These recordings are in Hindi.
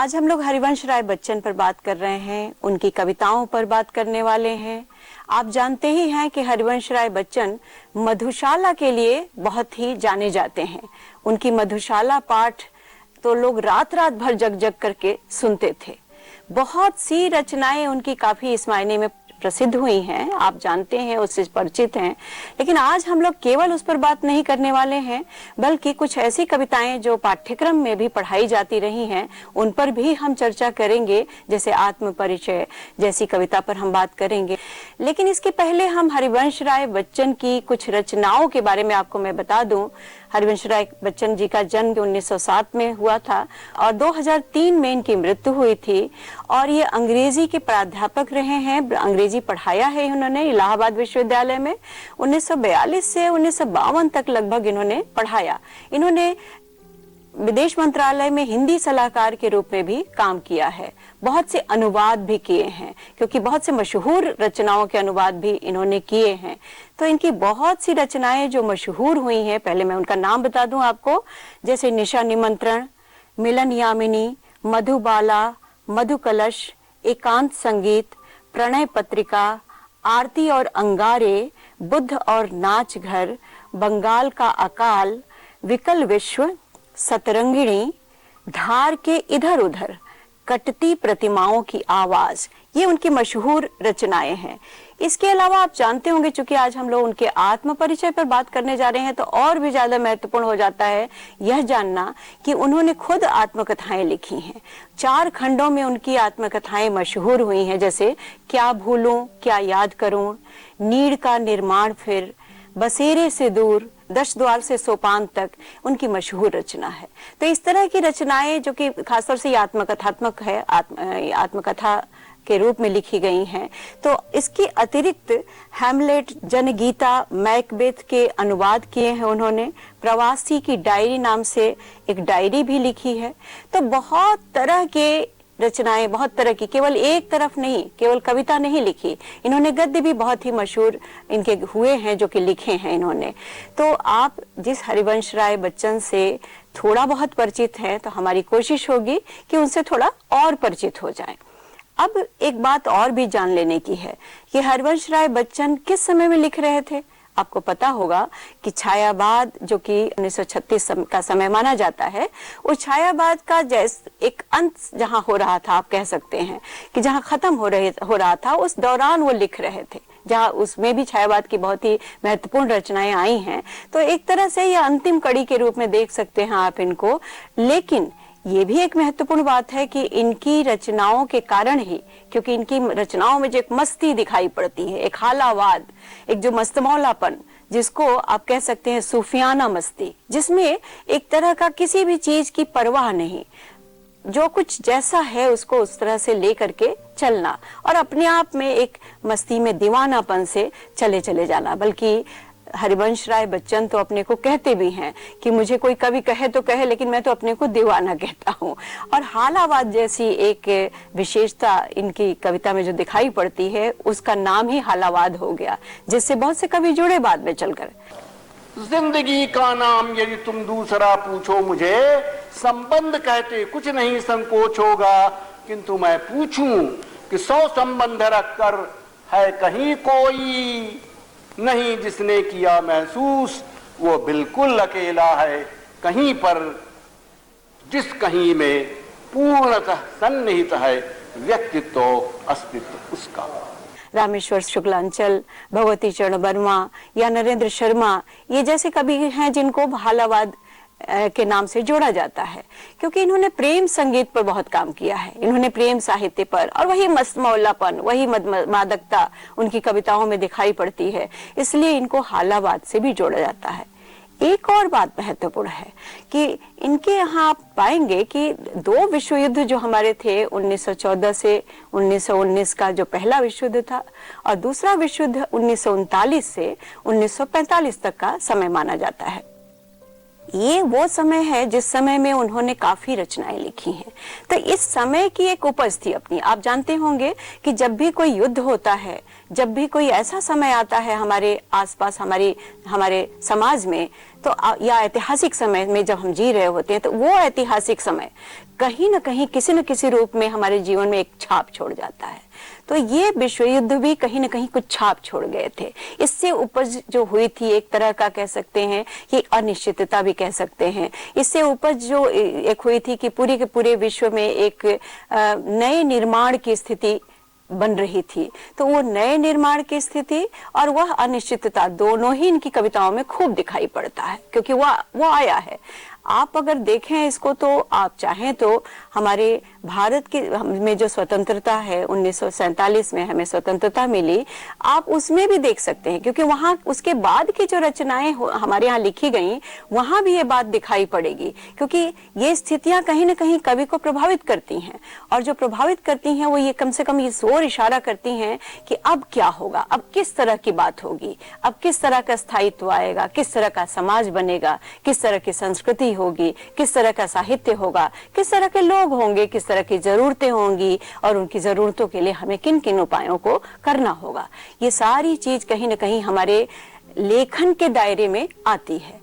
आज हम लोग हरिवंश राय बच्चन पर बात कर रहे हैं, उनकी कविताओं पर बात करने वाले हैं। आप जानते ही हैं कि हरिवंश राय बच्चन मधुशाला के लिए बहुत ही जाने जाते हैं। उनकी मधुशाला पाठ तो लोग रात रात भर जग जग करके सुनते थे। बहुत सी रचनाएं उनकी काफी इस मायने में प्रसिद्ध हुई हैं, आप जानते हैं, उससे परिचित हैं। लेकिन आज हम लोग केवल उस पर बात नहीं करने वाले हैं, बल्कि कुछ ऐसी कविताएं जो पाठ्यक्रम में भी पढ़ाई जाती रही हैं, उन पर भी हम चर्चा करेंगे। जैसे आत्म परिचय जैसी कविता पर हम बात करेंगे। लेकिन इसके पहले हम हरिवंश राय बच्चन की कुछ रचनाओं के बारे में आपको मैं बता दूं। हरिवंश राय बच्चन जी का जन्म 1907 में हुआ था और 2003 में इनकी मृत्यु हुई थी। और ये अंग्रेजी के प्राध्यापक रहे हैं, अंग्रेजी पढ़ाया है इन्होंने इलाहाबाद विश्वविद्यालय में। 1942 से 1952 तक लगभग इन्होंने पढ़ाया। इन्होंने विदेश मंत्रालय में हिंदी सलाहकार के रूप में भी काम किया है। बहुत से अनुवाद भी किए हैं, क्योंकि बहुत से मशहूर रचनाओं के अनुवाद भी इन्होंने किए हैं। तो इनकी बहुत सी रचनाएं जो मशहूर हुई हैं, पहले मैं उनका नाम बता दूं आपको। जैसे निशा निमंत्रण, मिलन यामिनी, मधुबाला, मधुकलश, एकांत संगीत, प्रणय पत्रिका, आरती और अंगारे, बुद्ध और नाच घर, बंगाल का अकाल, विकल विश्व, सतरंगिणी, धार के इधर उधर, कटती प्रतिमाओं की आवाज, ये उनकी मशहूर रचनाएं हैं। इसके अलावा आप जानते होंगे, चूंकि आज हम लोग उनके आत्म परिचय पर बात करने जा रहे हैं, तो और भी ज्यादा महत्वपूर्ण हो जाता है यह जानना कि उन्होंने खुद आत्मकथाएं लिखी हैं। 4 खंडों में उनकी आत्मकथाएं मशहूर हुई हैं, जैसे क्या भूलूं क्या याद करूं, नीड़ का निर्माण, फिर बसेरे से दूर, 10 द्वार से सोपान तक उनकी मशहूर रचना है। तो इस तरह की रचनाएं जो कि खासतौर से आत्मकथात्मक है, आत्मकथा के रूप में लिखी गई हैं। तो इसके अतिरिक्त हैमलेट, जनगीता, मैकबेथ के अनुवाद किए हैं उन्होंने। प्रवासी की डायरी नाम से एक डायरी भी लिखी है। तो बहुत तरह के रचनाएं, बहुत तरह की, केवल एक तरफ नहीं, केवल कविता नहीं लिखी इन्होंने, गद्य भी बहुत ही मशहूर इनके हुए हैं जो कि लिखे हैं इन्होंने। तो आप जिस हरिवंश राय बच्चन से थोड़ा बहुत परिचित हैं, तो हमारी कोशिश होगी कि उनसे थोड़ा और परिचित हो जाएं। अब एक बात और भी जान लेने की है कि हरिवंश राय बच्चन किस समय में लिख रहे थे। आपको पता होगा कि छायावाद जो कि 1936 का समय माना जाता है, उस छायावाद का जैसे एक अंत जहां हो रहा था, आप कह सकते हैं कि जहां खत्म हो रहा था, उस दौरान वो लिख रहे थे, जहां उसमें भी छायावाद की बहुत ही महत्वपूर्ण रचनाएं आई हैं। तो एक तरह से ये अंतिम कड़ी के रूप में देख सकते हैं आप इनको। लेकिन ये भी एक महत्वपूर्ण बात है कि इनकी रचनाओं के कारण ही, क्योंकि इनकी रचनाओं में जो एक मस्ती दिखाई पड़ती है, एक हालावाद, एक जो मस्तमौलापन, जिसको आप कह सकते हैं सूफियाना मस्ती, जिसमें एक तरह का किसी भी चीज की परवाह नहीं, जो कुछ जैसा है उसको उस तरह से लेकर के चलना और अपने आप में एक मस्ती में दीवानापन से चले जाना। बल्कि हरिवंश राय बच्चन तो अपने को कहते भी हैं कि मुझे कोई कवि कहे तो कहे, लेकिन मैं तो अपने को दीवाना कहता हूँ। और हालावाद जैसी एक विशेषता इनकी कविता में जो दिखाई पड़ती है, उसका नाम ही हालावाद हो गया, जिससे बहुत से कवि जुड़े बाद में चलकर। जिंदगी का नाम यदि तुम दूसरा पूछो मुझे, संबंध कहते कुछ नहीं संकोच होगा, किंतु मैं पूछूं कि 100 संबंध रखकर है कहीं कोई नहीं जिसने किया महसूस, वो बिल्कुल अकेला है कहीं पर, जिस कहीं में पूर्णतः सन्निहित है व्यक्तित्व अस्तित्व उसका। रामेश्वर शुक्लांचल, भगवती चरण वर्मा या नरेंद्र शर्मा, ये जैसे कवि हैं जिनको हालावाद के नाम से जोड़ा जाता है, क्योंकि इन्होंने प्रेम संगीत पर बहुत काम किया है। इन्होंने प्रेम साहित्य पर, और वही मस्तमौलापन, वही मादकता उनकी कविताओं में दिखाई पड़ती है, इसलिए इनको हालावाद से भी जोड़ा जाता है। एक और बात महत्वपूर्ण है कि इनके यहाँ आप पाएंगे कि 2 विश्व युद्ध जो हमारे थे, 1914 से 1919 का जो पहला विश्व युद्ध था, और दूसरा विश्व युद्ध 1939 से 1945 तक का समय माना जाता है। ये वो समय है जिस समय में उन्होंने काफी रचनाएं लिखी हैं। तो इस समय की एक उपज थी अपनी। आप जानते होंगे कि जब भी कोई युद्ध होता है, जब भी कोई ऐसा समय आता है हमारे आसपास, हमारे समाज में, तो या ऐतिहासिक समय में जब हम जी रहे होते हैं, तो वो ऐतिहासिक समय कहीं न कहीं किसी न किसी रूप में हमारे जीवन में एक छाप छोड़ जाता है। तो ये विश्व युद्ध भी कहीं न कहीं कुछ छाप छोड़ गए थे। इससे उपज जो हुई थी एक तरह का कह सकते हैं कि अनिश्चितता भी कह सकते हैं। इससे उपज जो एक हुई थी कि पूरे के पूरे विश्व में एक नए निर्माण की स्थिति बन रही थी। तो वो नए निर्माण की स्थिति और वह अनिश्चितता दोनों ही इनकी कविताओं में खूब दिखाई पड़ता है, क्योंकि वो आया है। आप अगर देखें इसको तो आप चाहें तो हमारे भारत के में जो स्वतंत्रता है 1947 में हमें स्वतंत्रता मिली, आप उसमें भी देख सकते हैं, क्योंकि वहां उसके बाद की जो रचनाएं हमारे यहाँ लिखी गई वहां भी ये बात दिखाई पड़ेगी, क्योंकि ये स्थितियां कहीं ना कहीं कवि को प्रभावित करती हैं। और जो प्रभावित करती हैं वो ये कम से कम ये जोर इशारा करती हैं कि अब क्या होगा, अब किस तरह की बात होगी, अब किस तरह का स्थायित्व आएगा, किस तरह का समाज बनेगा, किस तरह की संस्कृति होगी, किस तरह का साहित्य होगा, किस तरह के लोग होंगे, किस तरह की जरूरतें होंगी और उनकी जरूरतों के लिए हमें किन किन उपायों को करना होगा। ये सारी चीज कहीं ना कहीं हमारे लेखन के दायरे में आती है।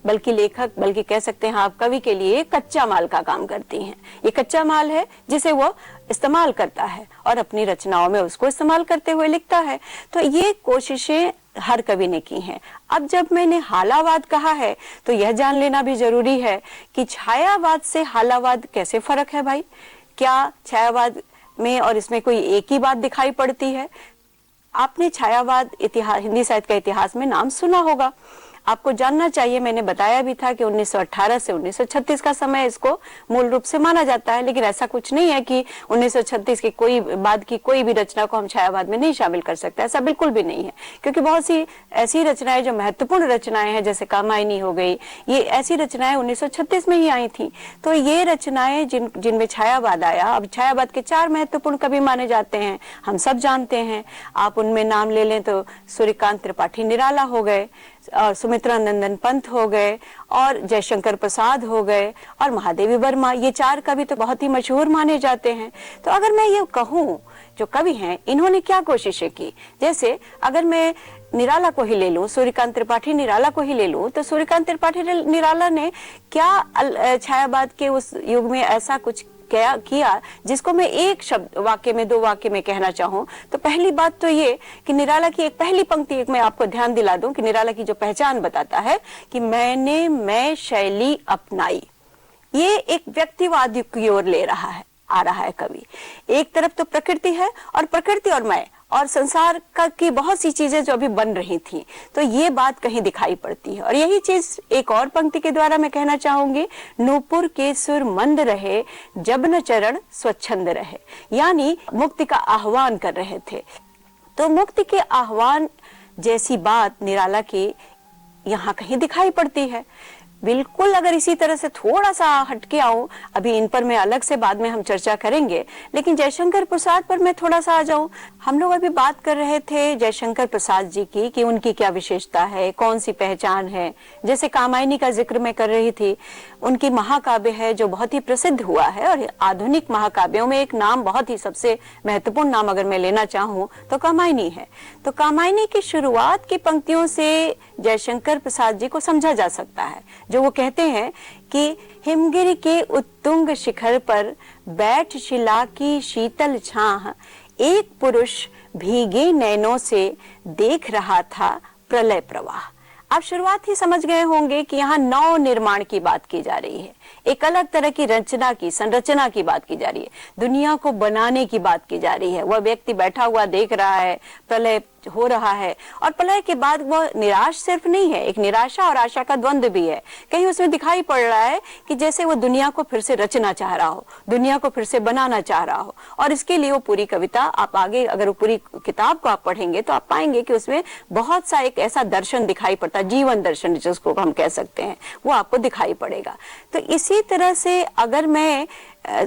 बल्कि लेखक, बल्कि कह सकते हैं आप कवि के लिए कच्चा माल का काम करती हैं। ये कच्चा माल है जिसे वो इस्तेमाल करता है और अपनी रचनाओं में उसको इस्तेमाल करते हुए लिखता है। तो ये कोशिशें हर कवि ने की हैं। अब जब मैंने हालावाद कहा है तो यह जान लेना भी जरूरी है कि छायावाद से हालावाद कैसे फर्क है भाई। क्या छायावाद में और इसमें कोई एक ही बात दिखाई पड़ती है? आपने छायावाद इतिहास, हिंदी साहित्य का इतिहास में नाम सुना होगा, आपको जानना चाहिए। मैंने बताया भी था कि 1918 से 1936 का समय इसको मूल रूप से माना जाता है, लेकिन ऐसा कुछ नहीं है कि 1936 की कोई बाद की कोई भी रचना को हम छायावाद में नहीं शामिल कर सकते, ऐसा बिल्कुल भी नहीं है। क्योंकि बहुत सी ऐसी रचनाएं जो महत्वपूर्ण रचनाएं हैं, जैसे कामायनी हो गई, ये ऐसी रचनाएं 1936 में ही आई थी। तो ये रचनाएं जिनमें छायावाद आया, अब छायावाद के 4 महत्वपूर्ण कवि माने जाते हैं, हम सब जानते हैं। आप उनमें नाम ले लें तो सूर्यकांत त्रिपाठी निराला हो गए, और सुमित्रा नंदन पंत हो गए, और जयशंकर प्रसाद हो गए, और महादेवी वर्मा। ये 4 कवि तो बहुत ही मशहूर माने जाते हैं। तो अगर मैं ये कहूँ, जो कवि हैं इन्होंने क्या कोशिशें की, जैसे अगर मैं निराला को ही ले लूं, सूर्यकांत त्रिपाठी निराला को ही ले लूं, तो सूर्यकांत त्रिपाठी निराला ने क्या छायावाद के उस युग में ऐसा कुछ क्या किया जिसको मैं एक शब्द वाक्य में, 2 वाक्य में कहना चाहूं। तो पहली बात तो ये कि निराला की एक पहली पंक्ति, एक मैं आपको ध्यान दिला दूं कि निराला की जो पहचान बताता है कि मैं शैली अपनाई। ये एक व्यक्तिवाद की ओर आ रहा है कवि। एक तरफ तो प्रकृति है, और प्रकृति और मैं और संसार की बहुत सी चीजें जो अभी बन रही थी, तो ये बात कहीं दिखाई पड़ती है। और यही चीज एक और पंक्ति के द्वारा मैं कहना चाहूंगी, नूपुर के सुर मंद रहे जब न चरण स्वच्छंद रहे, यानी मुक्ति का आह्वान कर रहे थे। तो मुक्ति के आह्वान जैसी बात निराला की यहाँ कहीं दिखाई पड़ती है। बिल्कुल अगर इसी तरह से थोड़ा सा हटके आऊं, अभी इन पर मैं अलग से बाद में हम चर्चा करेंगे, लेकिन जयशंकर प्रसाद पर मैं थोड़ा सा आ जाऊं। हम लोग अभी बात कर रहे थे जयशंकर प्रसाद जी की कि उनकी क्या विशेषता है, कौन सी पहचान है। जैसे कामायनी का जिक्र मैं कर रही थी, उनकी महाकाव्य है जो बहुत ही प्रसिद्ध हुआ है, और आधुनिक महाकाव्यों में एक नाम, बहुत ही सबसे महत्वपूर्ण नाम अगर मैं लेना चाहूं तो कामायनी है। तो कामायनी की शुरुआत की पंक्तियों से जयशंकर प्रसाद जी को समझा जा सकता है, जो वो कहते हैं कि हिमगिरी के उत्तुंग शिखर पर बैठ शिला की शीतल छाह, एक पुरुष भीगे नैनों से देख रहा था प्रलय प्रवाह। आप शुरुआत ही समझ गए होंगे कि यहाँ नव निर्माण की बात की जा रही है, एक अलग तरह की रचना की, संरचना की बात की जा रही है, दुनिया को बनाने की बात की जा रही है। वह व्यक्ति बैठा हुआ देख रहा है, प्रलय हो रहा है, और प्रलय के बाद वह निराश सिर्फ नहीं है, एक निराशा और आशा का द्वंद्व भी है। कहीं उसमें दिखाई पड़ रहा है कि जैसे वो दुनिया को फिर से रचना चाह रहा हो, दुनिया को फिर से बनाना चाह रहा हो, और इसके लिए वो पूरी कविता, आप आगे अगर वो पूरी किताब को आप पढ़ेंगे तो आप पाएंगे कि उसमें बहुत सा एक ऐसा दर्शन दिखाई पड़ता है, जीवन दर्शन जिसको हम कह सकते हैं, वो आपको दिखाई पड़ेगा। तो इसी तरह से अगर मैं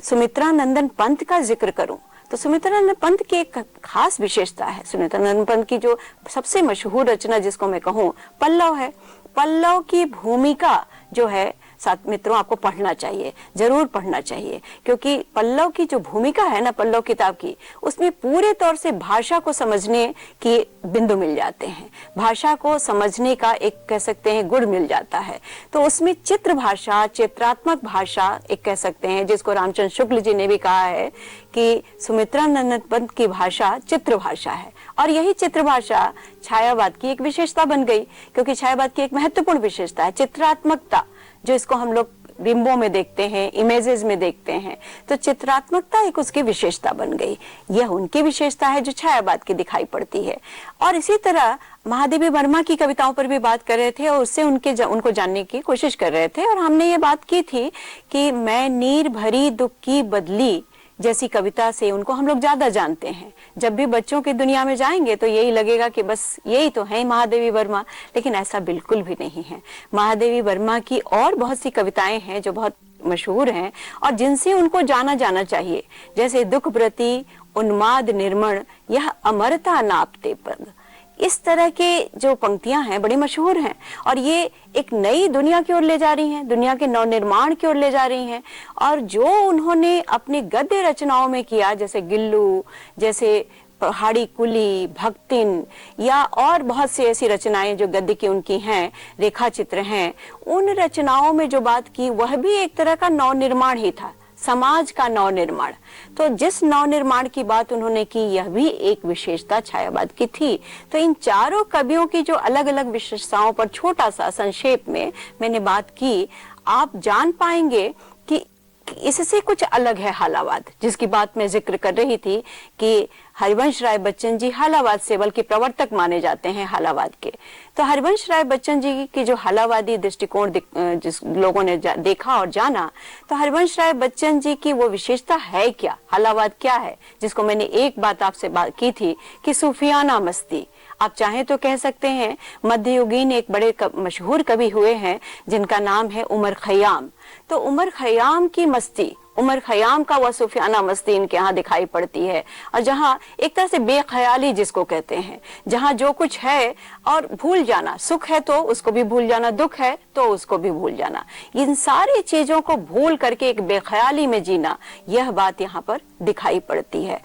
सुमित्रा नंदन पंत का जिक्र करूं, तो सुमित्रा नंदन पंत की एक खास विशेषता है। सुमित्रा नंदन पंत की जो सबसे मशहूर रचना जिसको मैं कहूँ पल्लव है। पल्लव की भूमिका जो है साथ मित्रों आपको पढ़ना चाहिए, जरूर पढ़ना चाहिए, क्योंकि पल्लव की जो भूमिका है ना पल्लव किताब की, उसमें पूरे तौर से भाषा को समझने की बिंदु मिल जाते हैं, भाषा को समझने का एक कह सकते हैं गुण मिल जाता है। तो उसमें चित्र भाषा, चित्रात्मक भाषा एक कह सकते हैं, जिसको रामचंद्र शुक्ल जी ने भी कहा है कि सुमित्रानंद पंत की भाषा चित्र भाषा है। और यही चित्र भाषा छायावाद की एक विशेषता बन गई, क्योंकि छायावाद की एक महत्वपूर्ण विशेषता है चित्रात्मकता, जो इसको हम लोग बिंबों में देखते हैं, इमेजेस में देखते हैं। तो चित्रात्मकता एक उसकी विशेषता बन गई। यह उनकी विशेषता है जो छायावाद की दिखाई पड़ती है। और इसी तरह महादेवी वर्मा की कविताओं पर भी बात कर रहे थे और उससे उनको जानने की कोशिश कर रहे थे। और हमने ये बात की थी कि मैं नीर भरी दुख की बदली जैसी कविता से उनको हम लोग ज्यादा जानते हैं। जब भी बच्चों की दुनिया में जाएंगे तो यही लगेगा कि बस यही तो है महादेवी वर्मा, लेकिन ऐसा बिल्कुल भी नहीं है। महादेवी वर्मा की और बहुत सी कविताएं हैं जो बहुत मशहूर हैं और जिनसे उनको जाना जाना चाहिए, जैसे दुख प्रति उन्माद निर्मण यह अमरता नापते पद। इस तरह के जो पंक्तियां हैं बड़ी मशहूर हैं और ये एक नई दुनिया की ओर ले जा रही हैं, दुनिया के नवनिर्माण की ओर ले जा रही हैं। और जो उन्होंने अपनी गद्य रचनाओं में किया, जैसे गिल्लू, जैसे पहाड़ी कुली, भक्तिन या और बहुत सी ऐसी रचनाएं जो गद्य की उनकी हैं, रेखा चित्र हैं, उन रचनाओं में जो बात की वह भी एक तरह का नवनिर्माण ही था, समाज का नवनिर्माण। तो जिस नवनिर्माण की बात उन्होंने की यह भी एक विशेषता छायावाद की थी। तो इन चारों कवियों की जो अलग अलग विशेषताओं पर छोटा सा संक्षेप में मैंने बात की, आप जान पाएंगे कि इससे कुछ अलग है हालावाद, जिसकी बात मैं जिक्र कर रही थी कि हरिवंश राय बच्चन जी हालावाद से बल्कि प्रवर्तक माने जाते हैं हालावाद के। तो हरिवंश राय बच्चन जी की जो हालावादी दृष्टिकोण जिस लोगों ने देखा और जाना, तो हरिवंश राय बच्चन जी की वो विशेषता है क्या, हालावाद क्या है, जिसको मैंने एक बात आपसे बात की थी कि सूफियाना मस्ती। आप चाहें तो कह सकते हैं मध्ययुगीन एक बड़े मशहूर कवि हुए हैं जिनका नाम है उमर खयाम। तो उमर खयाम की मस्ती, उमर खयाम का वह सूफियाना मस्ती इनके यहाँ दिखाई पड़ती है। और जहाँ एक तरह से बेख्याली जिसको कहते हैं, जहाँ जो कुछ है और भूल जाना, सुख है तो उसको भी भूल जाना, दुख है तो उसको भी भूल जाना, इन सारी चीजों को भूल करके एक बेख्याली में जीना, यह बात यहाँ पर दिखाई पड़ती है।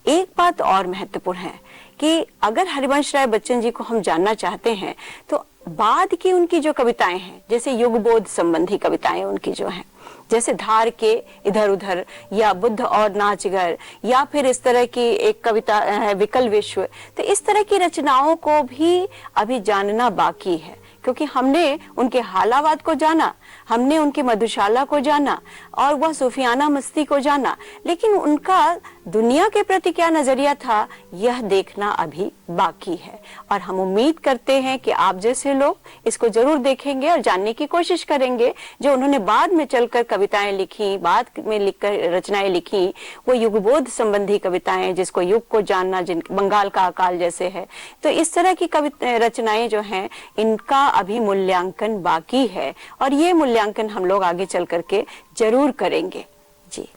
एक बात और महत्वपूर्ण है कि अगर हरिवंश राय बच्चन जी को हम जानना चाहते हैं तो बाद की उनकी जो कविताएं हैं, जैसे युगबोध संबंधी कविताएं उनकी जो हैं, जैसे धार के इधर उधर या बुद्ध और नाचगर, या फिर इस तरह की एक कविता है विकल विश्व, तो इस तरह की रचनाओं को भी अभी जानना बाकी है। क्योंकि हमने उनके हालावाद को जाना, हमने उनकी मधुशाला को जाना और वह सूफियाना मस्ती को जाना, लेकिन उनका दुनिया के प्रति क्या नजरिया था यह देखना अभी बाकी है। और हम उम्मीद करते हैं कि आप जैसे लोग इसको जरूर देखेंगे और जानने की कोशिश करेंगे। जो उन्होंने बाद में चलकर कविताएं लिखी, बाद में लिखकर रचनाएं लिखी, वो युगबोध संबंधी कविताएं, जिसको युग को जानना, जिन बंगाल का अकाल जैसे है, तो इस तरह की कविता रचनाएं जो हैं इनका अभी मूल्यांकन बाकी है और ये मूल्यांकन हम लोग आगे चल करके जरूर करेंगे। जी।